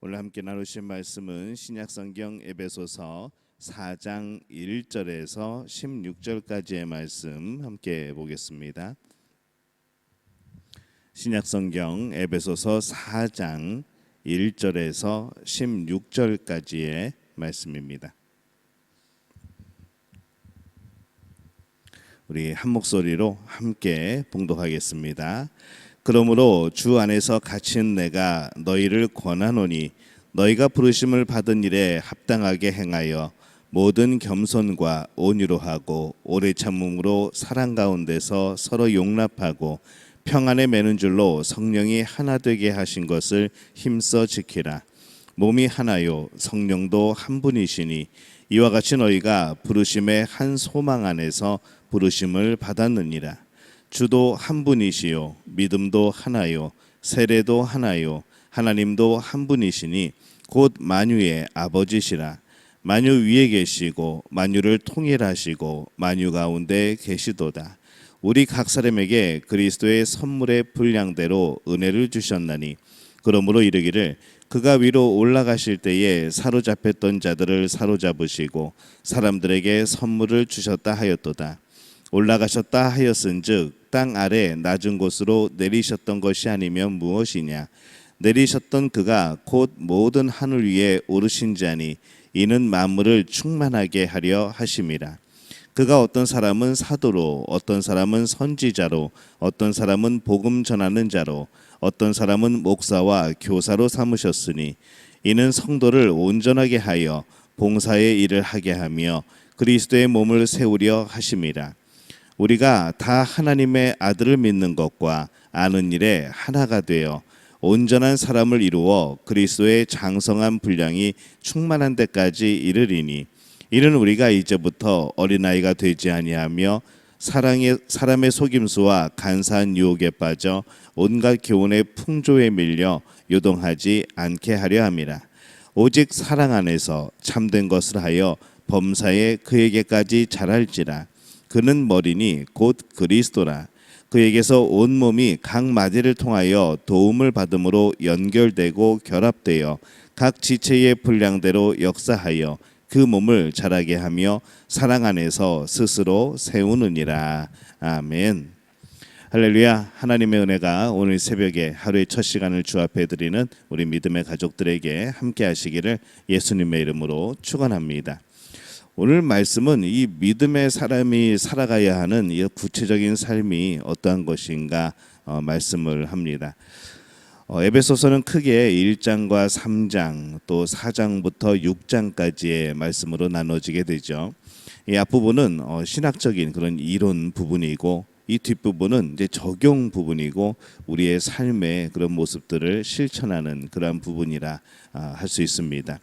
오늘 함께 나누신 말씀은 신약성경 에베소서 4장 1절에서 16절까지의 말씀 함께 보겠습니다. 신약성경 에베소서 4장 1절에서 16절까지의 말씀입니다. 우리 한 목소리로 함께 봉독하겠습니다. 그러므로 주 안에서 갇힌 내가 너희를 권하노니 너희가 부르심을 받은 일에 합당하게 행하여 모든 겸손과 온유로 하고 오래 참음으로 사랑 가운데서 서로 용납하고 평안에 매는 줄로 성령이 하나 되게 하신 것을 힘써 지키라. 몸이 하나요 성령도 한 분이시니 이와 같이 너희가 부르심의 한 소망 안에서 부르심을 받았느니라. 주도 한 분이시요 믿음도 하나요 세례도 하나요 하나님도 한 분이시니 곧 만유의 아버지시라. 만유 위에 계시고 만유를 통일하시고 만유 가운데 계시도다. 우리 각 사람에게 그리스도의 선물의 분량대로 은혜를 주셨나니 그러므로 이르기를 그가 위로 올라가실 때에 사로잡혔던 자들을 사로잡으시고 사람들에게 선물을 주셨다 하였도다. 올라가셨다 하였은즉 땅 아래 낮은 곳으로 내리셨던 것이 아니면 무엇이냐. 내리셨던 그가 곧 모든 하늘 위에 오르신 자니 이는 만물을 충만하게 하려 하심이라. 그가 어떤 사람은 사도로 어떤 사람은 선지자로 어떤 사람은 복음 전하는 자로 어떤 사람은 목사와 교사로 삼으셨으니 이는 성도를 온전하게 하여 봉사의 일을 하게 하며 그리스도의 몸을 세우려 하심이라. 우리가 다 하나님의 아들을 믿는 것과 아는 일에 하나가 되어 온전한 사람을 이루어 그리스도의 장성한 분량이 충만한 데까지 이르리니 이는 우리가 이제부터 어린아이가 되지 아니하며 사람의 속임수와 간사한 유혹에 빠져 온갖 교훈의 풍조에 밀려 요동하지 않게 하려 함이라. 오직 사랑 안에서 참된 것을 하여 범사에 그에게까지 자랄지라. 그는 머리니 곧 그리스도라. 그에게서 온몸이 각 마디를 통하여 도움을 받음으로 연결되고 결합되어 각 지체의 분량대로 역사하여 그 몸을 자라게 하며 사랑 안에서 스스로 세우느니라. 아멘. 할렐루야. 하나님의 은혜가 오늘 새벽에 하루의 첫 시간을 주 앞에 드리는 우리 믿음의 가족들에게 함께 하시기를 예수님의 이름으로 축원합니다. 오늘 말씀은 이 믿음의 사람이 살아가야 하는 이 구체적인 삶이 어떠한 것인가 말씀을 합니다. 에베소서는 크게 1장과 3장 또 4장부터 6장까지의 말씀으로 나눠지게 되죠. 이 앞부분은 신학적인 그런 이론 부분이고 이 뒷부분은 이제 적용 부분이고 우리의 삶의 그런 모습들을 실천하는 그러한 부분이라 할 수 있습니다.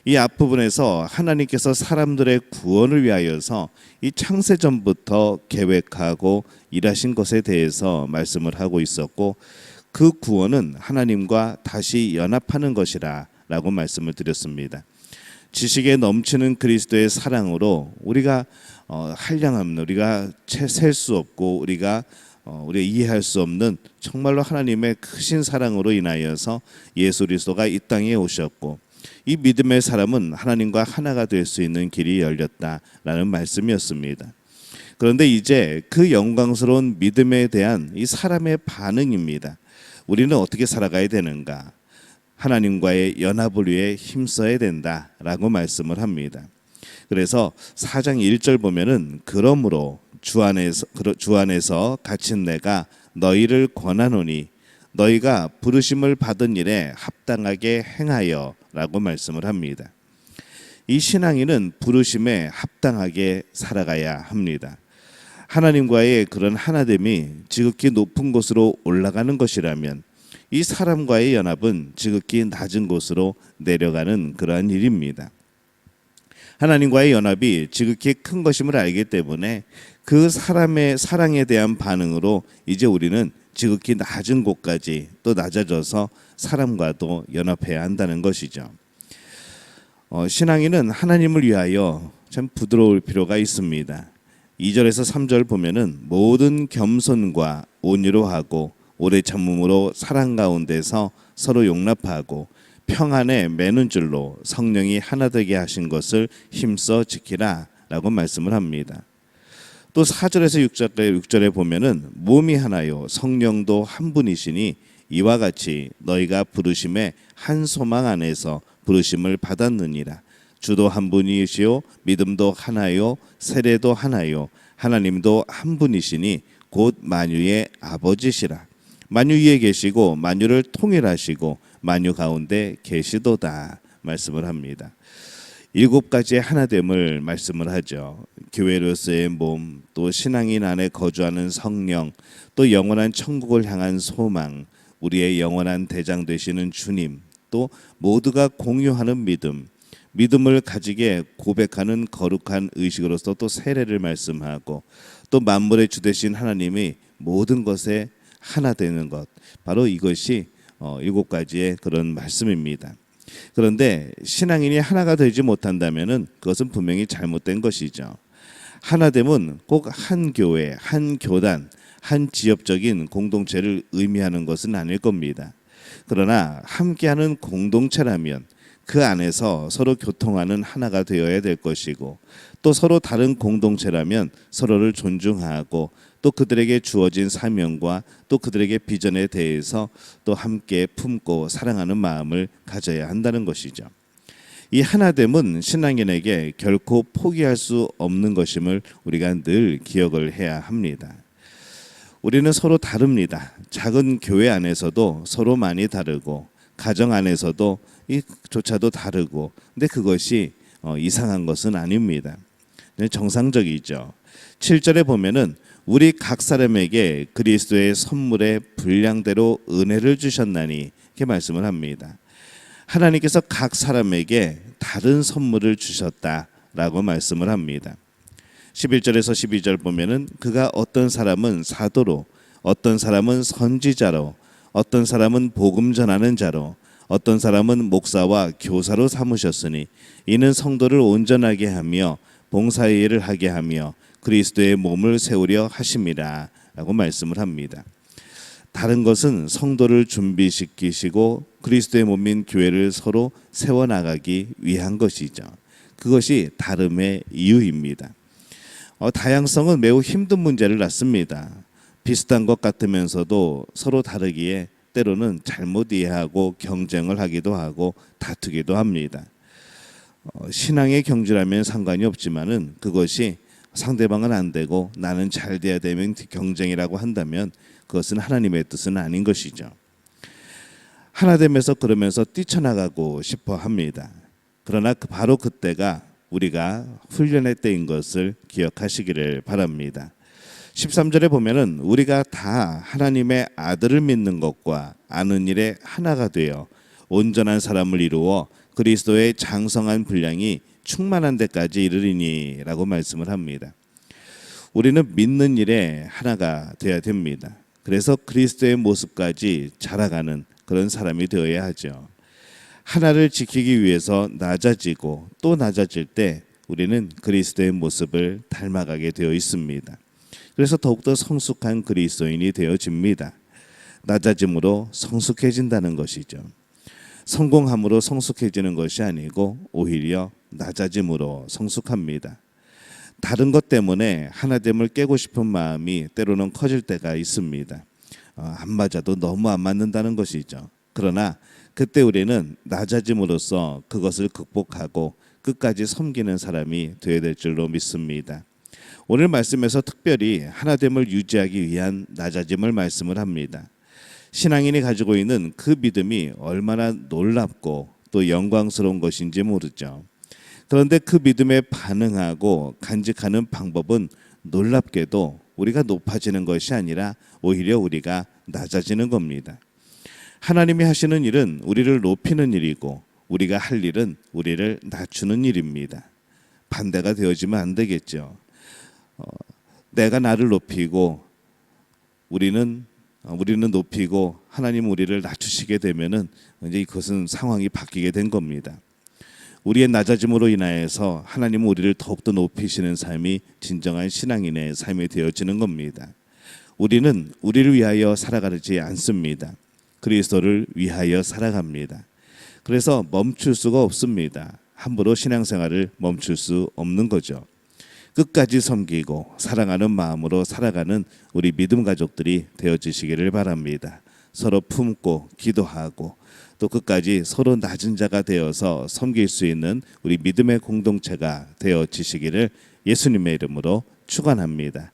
이 앞부분에서 하나님께서 사람들의 구원을 위하여서 이 창세전부터 계획하고 일하신 것에 대해서 말씀을 하고 있었고 그 구원은 하나님과 다시 연합하는 것이라 라고 말씀을 드렸습니다. 지식에 넘치는 그리스도의 사랑으로 우리가 한량없는 우리가 셀 수 없고 우리가 이해할 수 없는 정말로 하나님의 크신 사랑으로 인하여서 예수 그리스도가 이 땅에 오셨고 이 믿음의 사람은 하나님과 하나가 될 수 있는 길이 열렸다라는 말씀이었습니다. 그런데 이제 그 영광스러운 믿음에 대한 이 사람의 반응입니다. 우리는 어떻게 살아가야 되는가? 하나님과의 연합을 위해 힘써야 된다라고 말씀을 합니다. 그래서 4장 1절 보면은 그러므로 주 안에서 갇힌 내가 너희를 권하노니 너희가 부르심을 받은 일에 합당하게 행하여 라고 말씀을 합니다. 이 신앙인은 부르심에 합당하게 살아가야 합니다. 하나님과의 그런 하나됨이 지극히 높은 곳으로 올라가는 것이라면 이 사람과의 연합은 지극히 낮은 곳으로 내려가는 그러한 일입니다. 하나님과의 연합이 지극히 큰 것임을 알기 때문에 그 사람의 사랑에 대한 반응으로 이제 우리는 지극히 낮은 곳까지 또 낮아져서 사람과도 연합해야 한다는 것이죠. 신앙인은 하나님을 위하여 참 부드러울 필요가 있습니다. 2절에서 3절 보면은 모든 겸손과 온유로 하고 오래 참음으로 사랑 가운데서 서로 용납하고 평안에 매는 줄로 성령이 하나 되게 하신 것을 힘써 지키라 라고 말씀을 합니다. 또 4절에서 6절에 보면은 몸이 하나요 성령도 한 분이시니 이와 같이 너희가 부르심의 한 소망 안에서 부르심을 받았느니라. 주도 한 분이시요 믿음도 하나요 세례도 하나요 하나님도 한 분이시니 곧 만유의 아버지시라. 만유 위에 계시고 만유를 통일하시고 만유 가운데 계시도다 말씀을 합니다. 7가지의 하나됨을 말씀을 하죠. 교회로서의 몸, 또 신앙인 안에 거주하는 성령, 또 영원한 천국을 향한 소망, 우리의 영원한 대장 되시는 주님, 또 모두가 공유하는 믿음, 믿음을 가지게 고백하는 거룩한 의식으로서 또 세례를 말씀하고, 또 만물의 주 되신 하나님이 모든 것에 하나 되는 것, 바로 이것이 7가지의 그런 말씀입니다. 그런데 신앙인이 하나가 되지 못한다면은 그것은 분명히 잘못된 것이죠. 하나됨은 꼭 한 교회, 한 교단, 한 지역적인 공동체를 의미하는 것은 아닐 겁니다. 그러나 함께하는 공동체라면 그 안에서 서로 교통하는 하나가 되어야 될 것이고, 또 서로 다른 공동체라면 서로를 존중하고 또 그들에게 주어진 사명과 또 그들에게 비전에 대해서 또 함께 품고 사랑하는 마음을 가져야 한다는 것이죠. 이 하나됨은 신앙인에게 결코 포기할 수 없는 것임을 우리가 늘 기억을 해야 합니다. 우리는 서로 다릅니다. 작은 교회 안에서도 서로 많이 다르고 가정 안에서도 이조차도 다르고, 근데 그것이 이상한 것은 아닙니다. 정상적이죠. 7절에 보면은 우리 각 사람에게 그리스도의 선물의 분량대로 은혜를 주셨나니 이렇게 말씀을 합니다. 하나님께서 각 사람에게 다른 선물을 주셨다라고 말씀을 합니다. 11절에서 12절 보면은 그가 어떤 사람은 사도로, 어떤 사람은 선지자로, 어떤 사람은 복음 전하는 자로, 어떤 사람은 목사와 교사로 삼으셨으니 이는 성도를 온전하게 하며 봉사의 일을 하게 하며 그리스도의 몸을 세우려 하심이라 라고 말씀을 합니다. 다른 것은 성도를 준비시키시고 그리스도의 몸인 교회를 서로 세워나가기 위한 것이죠. 그것이 다름의 이유입니다. 다양성은 매우 힘든 문제를 낳습니다. 비슷한 것 같으면서도 서로 다르기에 때로는 잘못 이해하고 경쟁을 하기도 하고 다투기도 합니다. 신앙의 경주라면 상관이 없지만은 그것이 상대방은 안 되고 나는 잘 돼야 되면 경쟁이라고 한다면 그것은 하나님의 뜻은 아닌 것이죠. 하나됨에서 그러면서 뛰쳐나가고 싶어 합니다. 그러나 바로 그때가 우리가 훈련의 때인 것을 기억하시기를 바랍니다. 13절에 보면은 우리가 다 하나님의 아들을 믿는 것과 아는 일에 하나가 되어 온전한 사람을 이루어 그리스도의 장성한 분량이 충만한 데까지 이르리니라고 말씀을 합니다. 우리는 믿는 일에 하나가 되어야 됩니다. 그래서 그리스도의 모습까지 자라가는 그런 사람이 되어야 하죠. 하나를 지키기 위해서 낮아지고 또 낮아질 때 우리는 그리스도의 모습을 닮아가게 되어 있습니다. 그래서 더욱더 성숙한 그리스도인이 되어집니다. 낮아짐으로 성숙해진다는 것이죠. 성공함으로 성숙해지는 것이 아니고 오히려 낮아짐으로 성숙합니다. 다른 것 때문에 하나됨을 깨고 싶은 마음이 때로는 커질 때가 있습니다. 안 맞아도 너무 안 맞는다는 것이죠. 그러나 그때 우리는 낮아짐으로써 그것을 극복하고 끝까지 섬기는 사람이 되어야 될 줄로 믿습니다. 오늘 말씀에서 특별히 하나됨을 유지하기 위한 낮아짐을 말씀을 합니다. 신앙인이 가지고 있는 그 믿음이 얼마나 놀랍고 또 영광스러운 것인지 모르죠. 그런데 그 믿음에 반응하고 간직하는 방법은 놀랍게도 우리가 높아지는 것이 아니라 오히려 우리가 낮아지는 겁니다. 하나님이 하시는 일은 우리를 높이는 일이고 우리가 할 일은 우리를 낮추는 일입니다. 반대가 되어지면 안 되겠죠. 내가 나를 높이고 우리는 높이고 하나님 우리를 낮추시게 되면은 이제 이것은 상황이 바뀌게 된 겁니다. 우리의 낮아짐으로 인하여서 하나님은 우리를 더욱더 높이시는 삶이 진정한 신앙인의 삶이 되어지는 겁니다. 우리는 우리를 위하여 살아가지 않습니다. 그리스도를 위하여 살아갑니다. 그래서 멈출 수가 없습니다. 함부로 신앙생활을 멈출 수 없는 거죠. 끝까지 섬기고 사랑하는 마음으로 살아가는 우리 믿음 가족들이 되어지시기를 바랍니다. 서로 품고 기도하고 또 끝까지 서로 낮은 자가 되어서 섬길 수 있는 우리 믿음의 공동체가 되어지시기를 예수님의 이름으로 축원합니다.